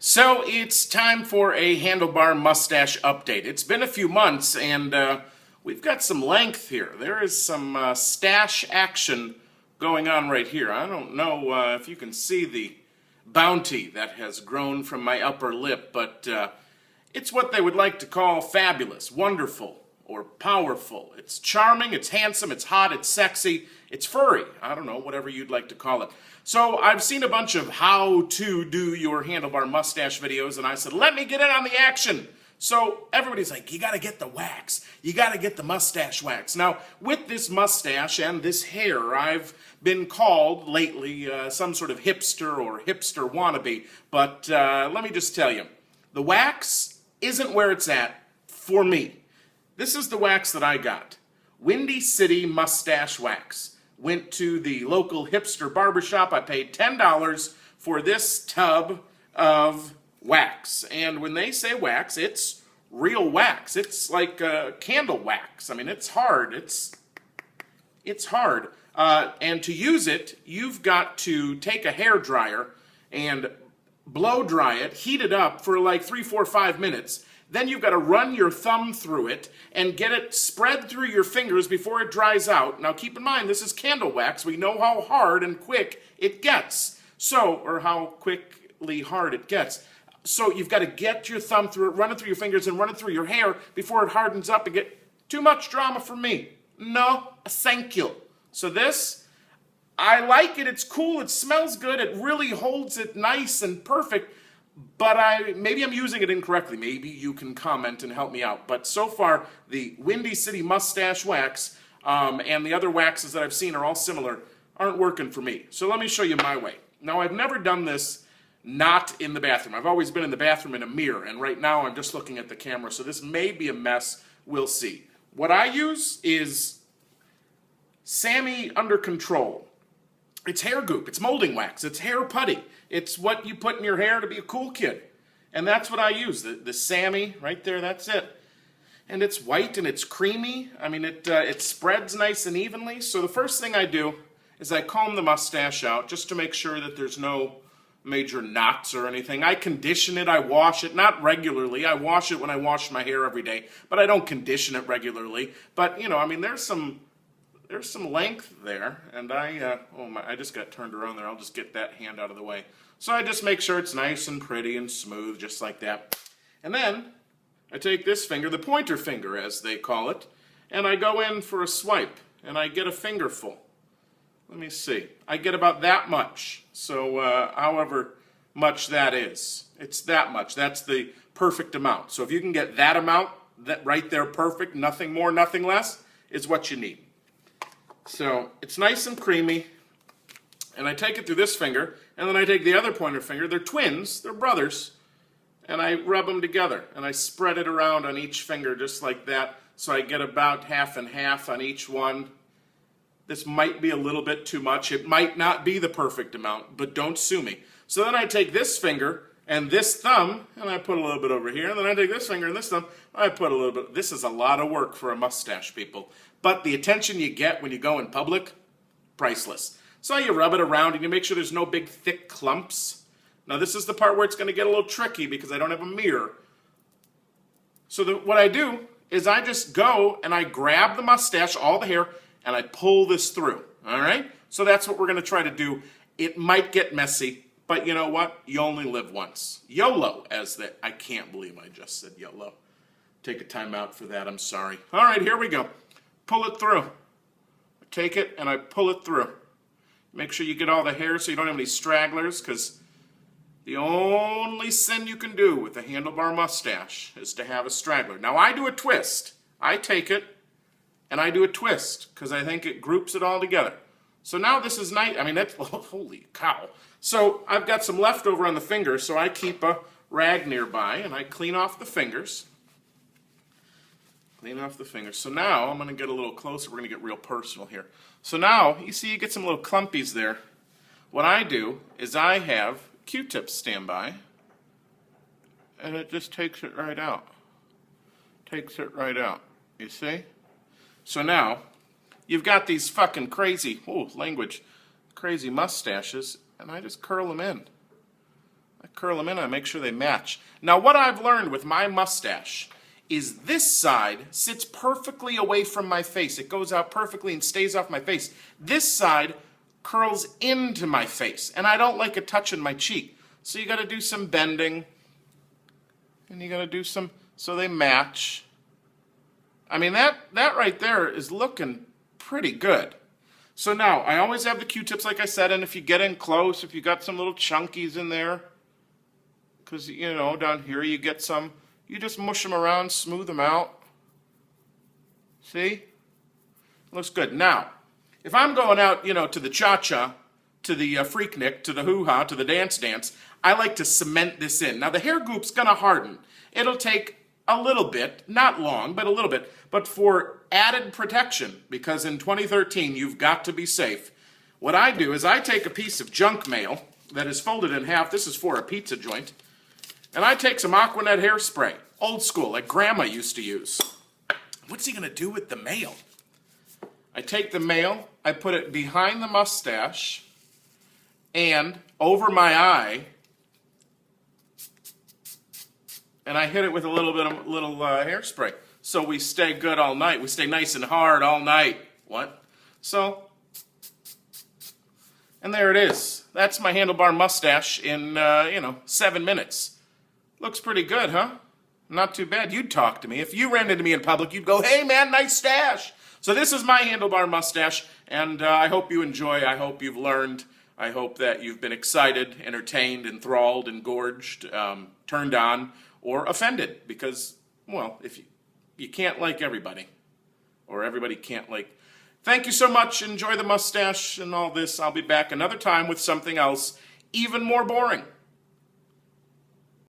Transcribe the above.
So it's time for a handlebar mustache update. It's been a few months and we've got some length here. There is some stash action going on right here. I don't know if you can see the bounty that has grown from my upper lip, but it's what they would like to call fabulous, wonderful, or powerful. It's charming, it's handsome, it's hot, it's sexy, it's furry. I don't know, whatever you'd like to call it. So I've seen a bunch of how to do your handlebar mustache videos, and I said, let me get in on the action. So everybody's like, you gotta get the wax. You gotta get the mustache wax. Now, with this mustache and this hair, I've been called lately some sort of hipster or hipster wannabe. But let me just tell you, the wax isn't where it's at for me. This is the wax that I got. Windy City Mustache Wax. Went to the local hipster barbershop. I paid $10 for this tub of wax. And when they say wax, it's real wax. It's like candle wax. I mean, it's hard. It's hard. And to use it, you've got to take a hair dryer and blow dry it, heat it up for like 3, 4, 5 minutes. Then you've got to run your thumb through it and get it spread through your fingers before it dries out. Now keep in mind, this is candle wax. We know how hard and quick it gets. Or how quickly hard it gets. So you've got to get your thumb through it, run it through your fingers, and run it through your hair before it hardens up and get too much drama for me. No, thank you. So this, I like it. It's cool. It smells good. It really holds it nice and perfect. But maybe I'm using it incorrectly. Maybe you can comment and help me out. But so far, the Windy City Mustache Wax and the other waxes that I've seen are all similar, aren't working for me. So let me show you my way. Now, I've never done this not in the bathroom. I've always been in the bathroom in a mirror, and right now I'm just looking at the camera, so this may be a mess. We'll see. What I use is Sammy Under Control. It's hair goop, it's molding wax, it's hair putty. It's what you put in your hair to be a cool kid. And that's what I use, the Sammy, right there, that's it. And it's white and it's creamy. I mean, it spreads nice and evenly. So the first thing I do is I comb the mustache out just to make sure that there's no major knots or anything. I condition it, I wash it, not regularly. I wash it when I wash my hair every day, but I don't condition it regularly. But, you know, I mean, there's some length there, and I just got turned around there. I'll just get that hand out of the way. So I just make sure it's nice and pretty and smooth, just like that. And then I take this finger, the pointer finger as they call it, and I go in for a swipe, and I get a fingerful. Let me see. I get about that much. So however much that is, it's that much. That's the perfect amount. So if you can get that amount, that right there perfect, nothing more, nothing less, is what you need. So it's nice and creamy, and I take it through this finger, and then I take the other pointer finger. They're twins, they're brothers, and I rub them together, and I spread it around on each finger just like that, so I get about half and half on each one. This might be a little bit too much. It might not be the perfect amount, but don't sue me. So then I take this finger and this thumb, and I put a little bit over here, and then I take this finger and this thumb, I put a little bit. This is a lot of work for a mustache, people. But the attention you get when you go in public, priceless. So you rub it around and you make sure there's no big thick clumps. Now this is the part where it's going to get a little tricky because I don't have a mirror. So what I do is I just go and I grab the mustache, all the hair, and I pull this through. All right? So that's what we're going to try to do. It might get messy, but you know what? You only live once. YOLO, I can't believe I just said YOLO. Take a time out for that. I'm sorry. All right, here we go. Pull it through. I take it and I pull it through. Make sure you get all the hair so you don't have any stragglers, because the only sin you can do with a handlebar mustache is to have a straggler. Now I do a twist. I take it and I do a twist because I think it groups it all together. So now this is nice. I mean, that's, holy cow. So I've got some leftover on the fingers, so I keep a rag nearby and I clean off the fingers. Clean off the fingers. So now I'm going to get a little closer. We're going to get real personal here. So now, you see you get some little clumpies there. What I do is I have Q-tips stand by, and it just takes it right out. Takes it right out. You see? So now, you've got these fucking crazy, crazy mustaches, and I just curl them in. I curl them in and I make sure they match. Now what I've learned with my mustache is this side sits perfectly away from my face. It goes out perfectly and stays off my face. This side curls into my face, and I don't like it touching my cheek. So you got to do some bending, and you got to do some so they match. I mean, that right there is looking pretty good. So now, I always have the Q-tips, like I said, and if you get in close, if you got some little chunkies in there, because, you know, down here you get some, you just mush them around, smooth them out. See? Looks good. Now, if I'm going out, you know, to the cha-cha, to the freaknik, to the hoo-ha, to the dance, I like to cement this in. Now, the hair goop's going to harden. It'll take a little bit, not long, but a little bit, but for added protection, because in 2013, you've got to be safe. What I do is I take a piece of junk mail that is folded in half. This is for a pizza joint. And I take some Aquanet hairspray, old school, like Grandma used to use. What's he going to do with the mail? I take the mail, I put it behind the mustache and over my eye, and I hit it with a little bit of hairspray. So we stay good all night. We stay nice and hard all night. What? So, and there it is. That's my handlebar mustache in, 7 minutes. Looks pretty good, huh? Not too bad. You'd talk to me. If you ran into me in public, you'd go, "Hey man, nice stash." So this is my handlebar mustache, and I hope you enjoy. I hope you've learned. I hope that you've been excited, entertained, enthralled, engorged, turned on, or offended. Because, well, if you can't like everybody, or everybody can't like. Thank you so much. Enjoy the mustache and all this. I'll be back another time with something else even more boring.